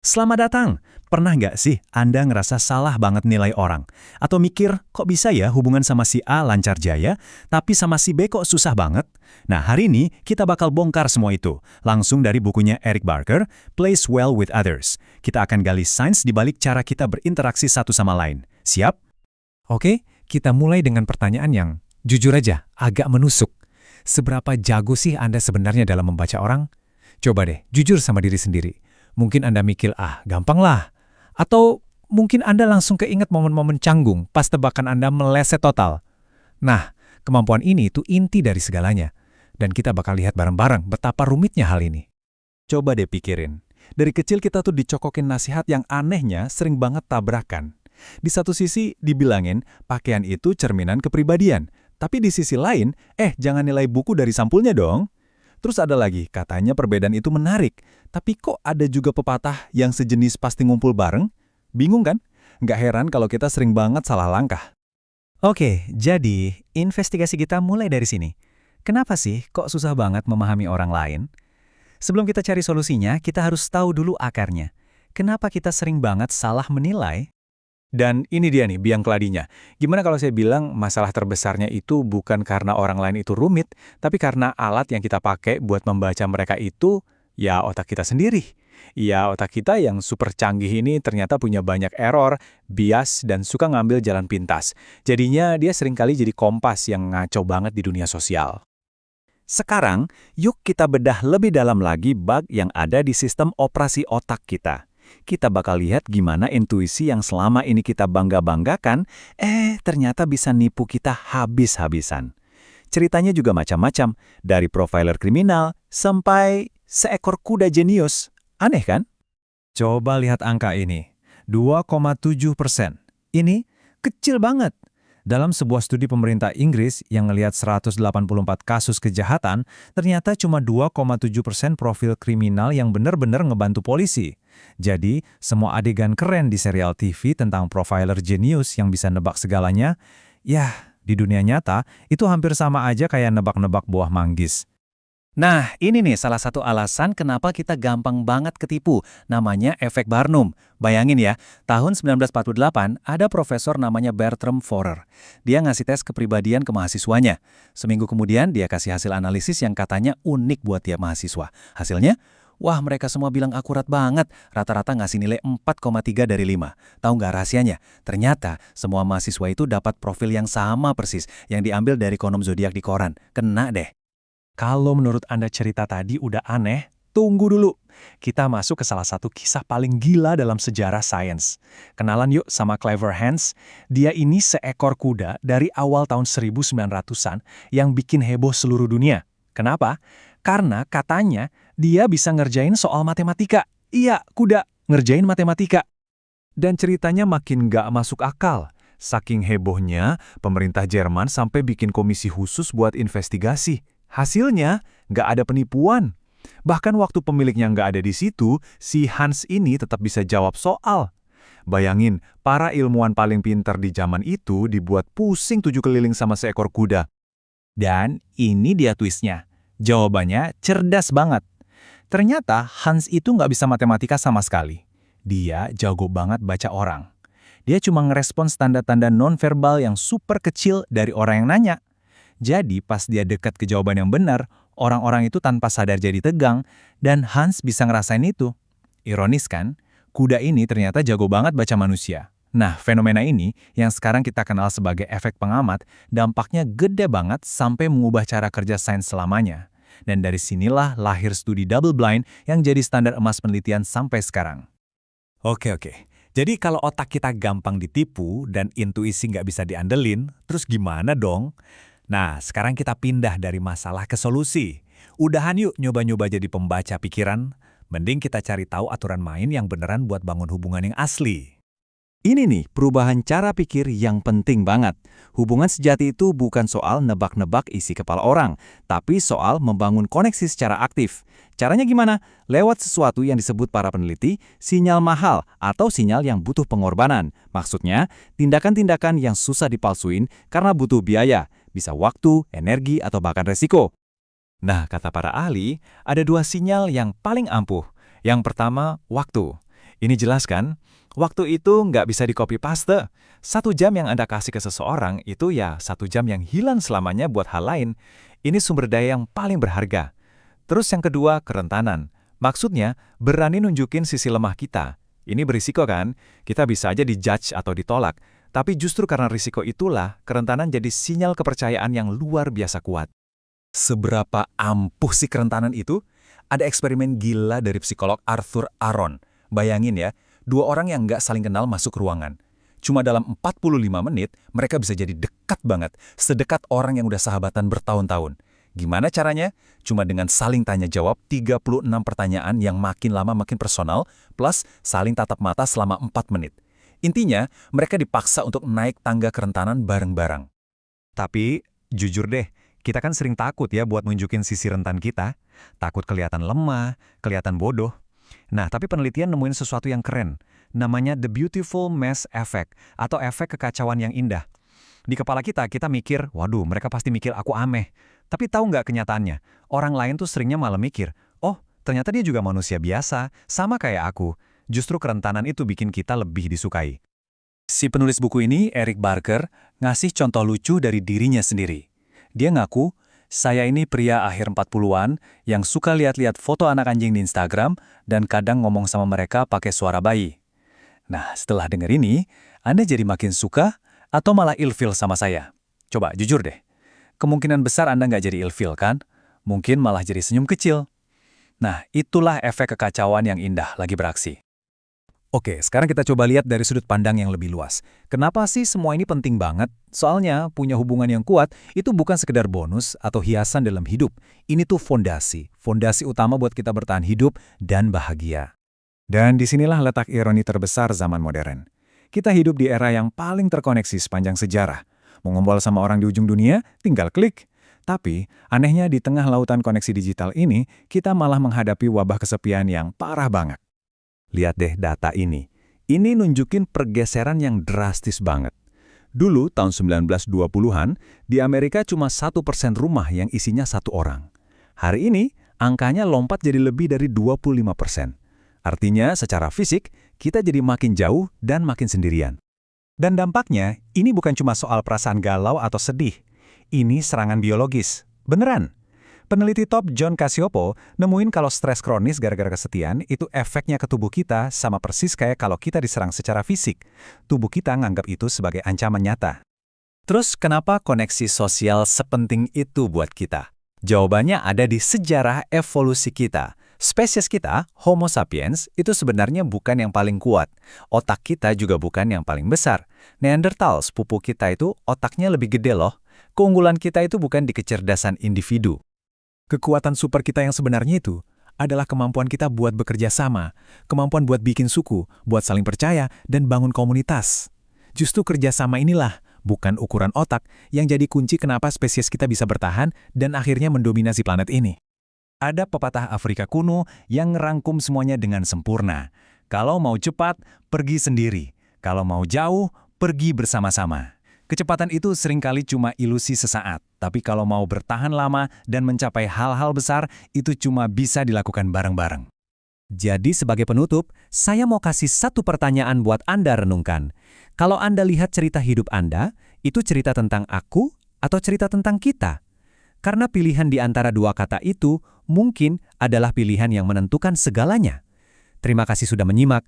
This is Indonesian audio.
Selamat datang! Pernah nggak sih Anda ngerasa salah banget nilai orang? Atau mikir, kok bisa ya hubungan sama si A lancar jaya, tapi sama si B kok susah banget? Nah, hari ini kita bakal bongkar semua itu. Langsung dari bukunya Eric Barker, Plays Well with Others. Kita akan gali sains di balik cara kita berinteraksi satu sama lain. Siap? Oke, kita mulai dengan pertanyaan yang, jujur aja, agak menusuk. Seberapa jago sih Anda sebenarnya dalam membaca orang? Coba deh, jujur sama diri sendiri. Mungkin Anda mikir, gampang lah. Atau mungkin Anda langsung keinget momen-momen canggung pas tebakan Anda meleset total. Nah, kemampuan ini itu inti dari segalanya. Dan kita bakal lihat bareng-bareng betapa rumitnya hal ini. Coba deh pikirin. Dari kecil kita tuh dicokokin nasihat yang anehnya sering banget tabrakan. Di satu sisi dibilangin pakaian itu cerminan kepribadian. Tapi di sisi lain, jangan nilai buku dari sampulnya dong. Terus ada lagi, katanya perbedaan itu menarik. Tapi kok ada juga pepatah yang sejenis pasti ngumpul bareng? Bingung kan? Nggak heran kalau kita sering banget salah langkah. Oke, jadi investigasi kita mulai dari sini. Kenapa sih kok susah banget memahami orang lain? Sebelum kita cari solusinya, kita harus tahu dulu akarnya. Kenapa kita sering banget salah menilai? Dan ini dia nih biang keladinya. Gimana kalau saya bilang masalah terbesarnya itu bukan karena orang lain itu rumit, tapi karena alat yang kita pakai buat membaca mereka itu, ya otak kita sendiri. Ya otak kita yang super canggih ini ternyata punya banyak error, bias, dan suka ngambil jalan pintas. Jadinya dia seringkali jadi kompas yang ngaco banget di dunia sosial. Sekarang, yuk kita bedah lebih dalam lagi bug yang ada di sistem operasi otak kita. Kita bakal lihat gimana intuisi yang selama ini kita bangga-banggakan, ternyata bisa nipu kita habis-habisan. Ceritanya juga macam-macam, dari profiler kriminal sampai seekor kuda jenius. Aneh kan? Coba lihat angka ini, 2,7%. Ini kecil banget. Dalam sebuah studi pemerintah Inggris yang ngelihat 184 kasus kejahatan, ternyata cuma 2,7% profil kriminal yang benar-benar ngebantu polisi. Jadi, semua adegan keren di serial TV tentang profiler jenius yang bisa nebak segalanya, di dunia nyata itu hampir sama aja kayak nebak-nebak buah manggis. Nah, ini nih salah satu alasan kenapa kita gampang banget ketipu, namanya efek Barnum. Bayangin ya, tahun 1948 ada profesor namanya Bertram Forer. Dia ngasih tes kepribadian ke mahasiswanya. Seminggu kemudian dia kasih hasil analisis yang katanya unik buat tiap mahasiswa. Hasilnya, wah mereka semua bilang akurat banget, rata-rata ngasih nilai 4,3 dari 5. Tahu nggak rahasianya? Ternyata semua mahasiswa itu dapat profil yang sama persis, yang diambil dari konom zodiak di koran. Kena deh. Kalau menurut Anda cerita tadi udah aneh, tunggu dulu. Kita masuk ke salah satu kisah paling gila dalam sejarah sains. Kenalan yuk sama Clever Hans. Dia ini seekor kuda dari awal tahun 1900-an yang bikin heboh seluruh dunia. Kenapa? Karena katanya dia bisa ngerjain soal matematika. Iya, kuda ngerjain matematika. Dan ceritanya makin nggak masuk akal. Saking hebohnya, pemerintah Jerman sampai bikin komisi khusus buat investigasi. Hasilnya, nggak ada penipuan. Bahkan waktu pemiliknya nggak ada di situ, si Hans ini tetap bisa jawab soal. Bayangin, para ilmuwan paling pintar di zaman itu dibuat pusing 7 keliling sama seekor kuda. Dan ini dia twistnya. Jawabannya cerdas banget. Ternyata Hans itu nggak bisa matematika sama sekali. Dia jago banget baca orang. Dia cuma ngerespons tanda-tanda nonverbal yang super kecil dari orang yang nanya. Jadi pas dia dekat ke jawaban yang benar, orang-orang itu tanpa sadar jadi tegang, dan Hans bisa ngerasain itu. Ironis kan? Kuda ini ternyata jago banget baca manusia. Nah, fenomena ini yang sekarang kita kenal sebagai efek pengamat, dampaknya gede banget sampai mengubah cara kerja sains selamanya. Dan dari sinilah lahir studi double blind yang jadi standar emas penelitian sampai sekarang. Oke. Jadi kalau otak kita gampang ditipu dan intuisi nggak bisa diandelin, terus gimana dong? Nah, sekarang kita pindah dari masalah ke solusi. Udahan yuk nyoba-nyoba jadi pembaca pikiran. Mending kita cari tahu aturan main yang beneran buat bangun hubungan yang asli. Ini nih perubahan cara pikir yang penting banget. Hubungan sejati itu bukan soal nebak-nebak isi kepala orang, tapi soal membangun koneksi secara aktif. Caranya gimana? Lewat sesuatu yang disebut para peneliti sinyal mahal atau sinyal yang butuh pengorbanan. Maksudnya, tindakan-tindakan yang susah dipalsuin karena butuh biaya, bisa waktu, energi, atau bahkan resiko. Nah, kata para ahli, ada 2 sinyal yang paling ampuh. Yang pertama, waktu. Ini jelas kan? Waktu itu nggak bisa di-copy paste. 1 jam yang Anda kasih ke seseorang itu ya 1 jam yang hilang selamanya buat hal lain. Ini sumber daya yang paling berharga. Terus yang kedua, kerentanan. Maksudnya, berani nunjukin sisi lemah kita. Ini berisiko kan? Kita bisa aja dijudge atau ditolak. Tapi justru karena risiko itulah, kerentanan jadi sinyal kepercayaan yang luar biasa kuat. Seberapa ampuh sih kerentanan itu? Ada eksperimen gila dari psikolog Arthur Aron. Bayangin ya, 2 orang yang nggak saling kenal masuk ruangan. Cuma dalam 45 menit, mereka bisa jadi dekat banget, sedekat orang yang udah sahabatan bertahun-tahun. Gimana caranya? Cuma dengan saling tanya jawab 36 pertanyaan yang makin lama makin personal, plus saling tatap mata selama 4 menit. Intinya, mereka dipaksa untuk naik tangga kerentanan bareng-bareng. Tapi, jujur deh, kita kan sering takut ya buat nunjukin sisi rentan kita. Takut kelihatan lemah, kelihatan bodoh. Nah, tapi penelitian nemuin sesuatu yang keren. Namanya The Beautiful Mess Effect, atau efek kekacauan yang indah. Di kepala kita mikir, waduh, mereka pasti mikir aku aneh. Tapi tahu nggak kenyataannya? Orang lain tuh seringnya malah mikir, oh, ternyata dia juga manusia biasa, sama kayak aku. Justru kerentanan itu bikin kita lebih disukai. Si penulis buku ini, Eric Barker, ngasih contoh lucu dari dirinya sendiri. Dia ngaku, saya ini pria akhir 40-an yang suka lihat-lihat foto anak anjing di Instagram dan kadang ngomong sama mereka pakai suara bayi. Nah, setelah denger ini, Anda jadi makin suka atau malah ilfil sama saya? Coba jujur deh. Kemungkinan besar Anda nggak jadi ilfil kan? Mungkin malah jadi senyum kecil. Nah, itulah efek kekacauan yang indah lagi beraksi. Oke, sekarang kita coba lihat dari sudut pandang yang lebih luas. Kenapa sih semua ini penting banget? Soalnya punya hubungan yang kuat itu bukan sekedar bonus atau hiasan dalam hidup. Ini tuh fondasi utama buat kita bertahan hidup dan bahagia. Dan disinilah letak ironi terbesar zaman modern. Kita hidup di era yang paling terkoneksi sepanjang sejarah. Mau ngobrol sama orang di ujung dunia, tinggal klik. Tapi, anehnya di tengah lautan koneksi digital ini, kita malah menghadapi wabah kesepian yang parah banget. Lihat deh data ini. Ini nunjukin pergeseran yang drastis banget. Dulu, tahun 1920-an, di Amerika cuma 1% rumah yang isinya 1 orang. Hari ini, angkanya lompat jadi lebih dari 25%. Artinya, secara fisik, kita jadi makin jauh dan makin sendirian. Dan dampaknya, ini bukan cuma soal perasaan galau atau sedih. Ini serangan biologis. Beneran. Peneliti top John Cacioppo nemuin kalau stres kronis gara-gara kesepian itu efeknya ke tubuh kita sama persis kayak kalau kita diserang secara fisik. Tubuh kita nganggap itu sebagai ancaman nyata. Terus kenapa koneksi sosial sepenting itu buat kita? Jawabannya ada di sejarah evolusi kita. Spesies kita, Homo sapiens, itu sebenarnya bukan yang paling kuat. Otak kita juga bukan yang paling besar. Neanderthal, sepupu kita itu otaknya lebih gede loh. Keunggulan kita itu bukan di kecerdasan individu. Kekuatan super kita yang sebenarnya itu adalah kemampuan kita buat bekerja sama, kemampuan buat bikin suku, buat saling percaya, dan bangun komunitas. Justru kerjasama inilah, bukan ukuran otak, yang jadi kunci kenapa spesies kita bisa bertahan dan akhirnya mendominasi planet ini. Ada pepatah Afrika kuno yang ngerangkum semuanya dengan sempurna. Kalau mau cepat, pergi sendiri. Kalau mau jauh, pergi bersama-sama. Kecepatan itu seringkali cuma ilusi sesaat, tapi kalau mau bertahan lama dan mencapai hal-hal besar, itu cuma bisa dilakukan bareng-bareng. Jadi sebagai penutup, saya mau kasih 1 pertanyaan buat Anda renungkan. Kalau Anda lihat cerita hidup Anda, itu cerita tentang aku atau cerita tentang kita? Karena pilihan di antara 2 kata itu mungkin adalah pilihan yang menentukan segalanya. Terima kasih sudah menyimak.